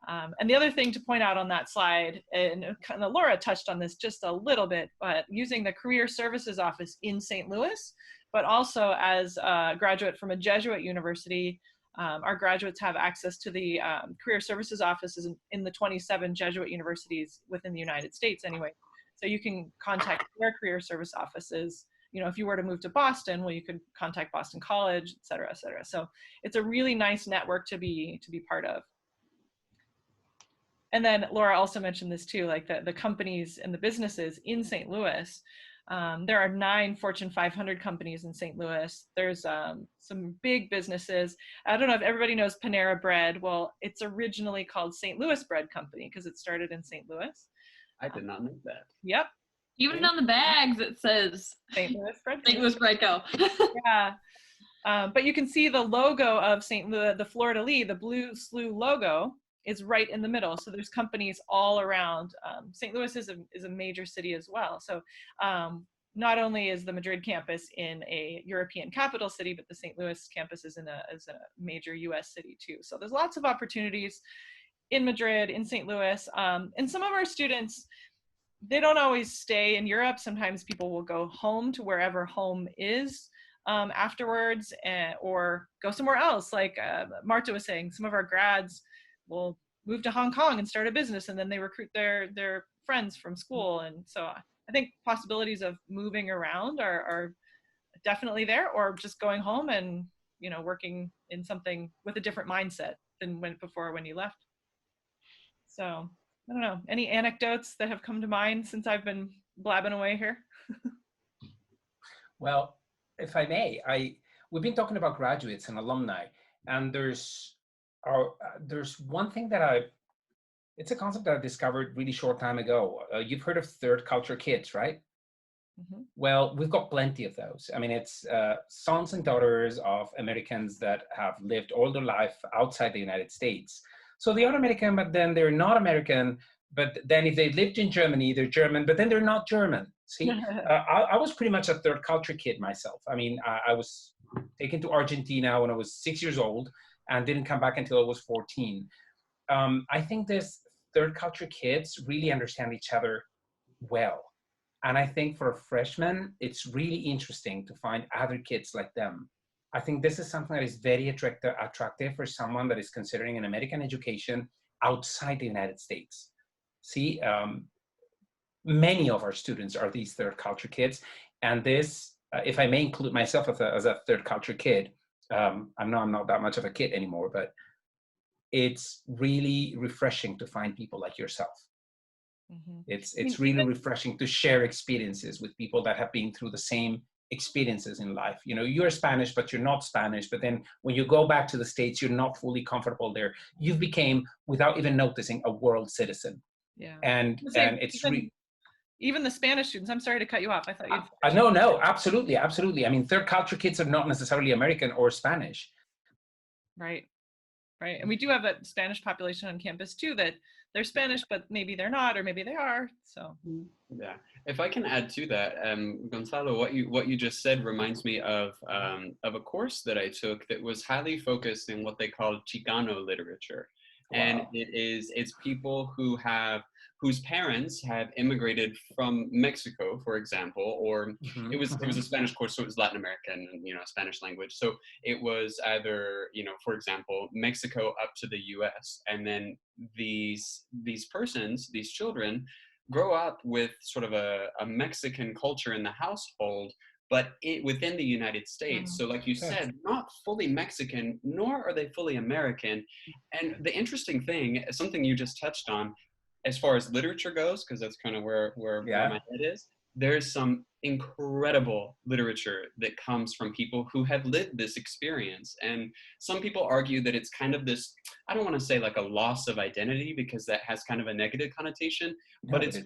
And the other thing to point out on that slide, and kind of Laura touched on this just a little bit, but using the Career Services Office in St. Louis, but also as a graduate from a Jesuit university, our graduates have access to the Career Services Offices in the 27 Jesuit universities within the United States anyway. So you can contact their career service offices. You know, if you were to move to Boston, well, you could contact Boston College, et cetera, et cetera. So it's a really nice network to be part of. And then Laura also mentioned this too, like the companies and the businesses in St. Louis. There are 9 Fortune 500 companies in St. Louis. There's some big businesses. I don't know if everybody knows Panera Bread. Well, it's originally called St. Louis Bread Company because it started in St. Louis. I did not know that. Yep. Even on the bags, it says St. Louis Bread. St. Louis Bread Co. Yeah. But you can see the logo of St. Louis, the fleur-de-lis, the blue SLU logo is right in the middle. So there's companies all around. St. Louis is a major city as well. So not only is the Madrid campus in a European capital city, but the St. Louis campus is a major US city too. So there's lots of opportunities in Madrid, in St. Louis. And some of our students, they don't always stay in Europe. Sometimes people will go home to wherever home is afterwards, or go somewhere else. Like Marta was saying, some of our grads will move to Hong Kong and start a business, and then they recruit their friends from school. And so I think possibilities of moving around are definitely there, or just going home and, you know, working in something with a different mindset than before when you left. So I don't know, any anecdotes that have come to mind since I've been blabbing away here? Well, if I may, we've been talking about graduates and alumni, and there's one thing that it's a concept that I discovered really short time ago. You've heard of third culture kids, right? Mm-hmm. Well, we've got plenty of those. I mean, it's sons and daughters of Americans that have lived all their life outside the United States. So they are American, but then they're not American. But then if they lived in Germany, they're German, but then they're not German. See, I was pretty much a third culture kid myself. I mean, I was taken to Argentina when I was 6 years old and didn't come back until I was 14. I think this third culture kids really understand each other well. And I think for a freshman, it's really interesting to find other kids like them. I think this is something that is very attractive for someone that is considering an American education outside the United States. See, many of our students are these third culture kids. And this, if I may include myself as a third culture kid, I know I'm not that much of a kid anymore, but it's really refreshing to find people like yourself. Mm-hmm. It's really refreshing to share experiences with people that have been through the same experiences in life. You know, you're Spanish, but you're not Spanish. But then when you go back to the States, you're not fully comfortable there. You've became, without even noticing, a world citizen. Yeah. And it's even the Spanish students. I'm sorry to cut you off. I thought you'd. No, absolutely. I mean, third culture kids are not necessarily American or Spanish. Right. And we do have a Spanish population on campus too, that they're Spanish, but maybe they're not, or maybe they are. So. Yeah, if I can add to that, Gonzalo, what you just said reminds me of a course that I took that was highly focused in what they call Chicano literature. Wow. And it's people whose parents have immigrated from Mexico, for example, or it was a Spanish course, so it was Latin American and, Spanish language. So it was either, for example, Mexico up to the US, and then these children grow up with sort of a Mexican culture in the household, but within the United States. So like you said, not fully Mexican, nor are they fully American. And the interesting thing, something you just touched on, as far as literature goes, because that's kind of where my head is, there's some incredible literature that comes from people who have lived this experience. And some people argue that it's kind of this, I don't want to say like a loss of identity, because that has kind of a negative connotation, but it's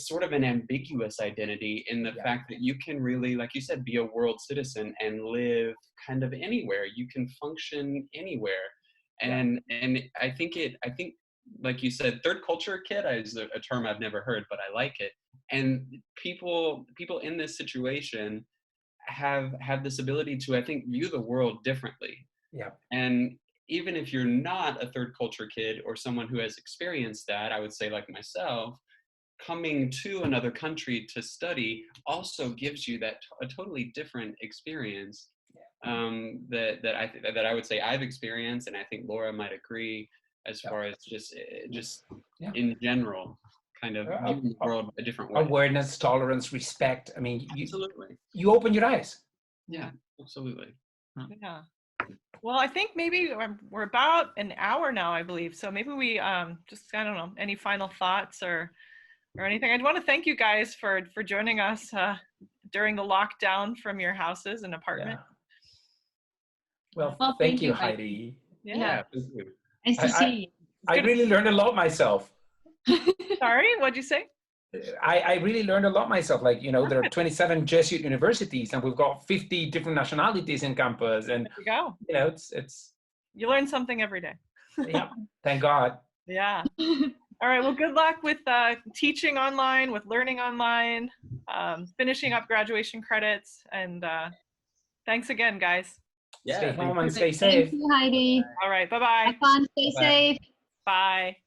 sort of an ambiguous identity in the fact that you can really, like you said, be a world citizen and live kind of anywhere. You can function anywhere. And I think like you said, third culture kid is a term I've never heard, but I like it. And people in this situation have this ability to, I think, view the world differently. Yeah. And even if you're not a third culture kid or someone who has experienced that, I would say like myself, coming to another country to study also gives you a totally different experience that I would say I've experienced, and I think Laura might agree, as far as just in general, kind of viewing the world a different way. Awareness, tolerance, respect. I mean, absolutely. You open your eyes. Yeah, absolutely. Yeah. Well, I think maybe we're about an hour now, I believe. So maybe we just, I don't know, any final thoughts or anything. I'd want to thank you guys for joining us during the lockdown from your houses and apartment. Yeah. Well, Well, thank you, Heidi. Yeah, thank you. Nice to see you. I really learned a lot myself. Sorry, what'd you say? I really learned a lot myself. Like, you know, there are 27 Jesuit universities and we've got 50 different nationalities in campus. And, There you go. you know, it's You learn something every day. yeah, thank God. Yeah. All right. Well, good luck with teaching online, with learning online, finishing up graduation credits. And thanks again, guys. Yeah, Stay thank home and you. stay safe. Thank you, Heidi. All right. Bye-bye. Have fun. Stay Bye-bye. safe. Bye.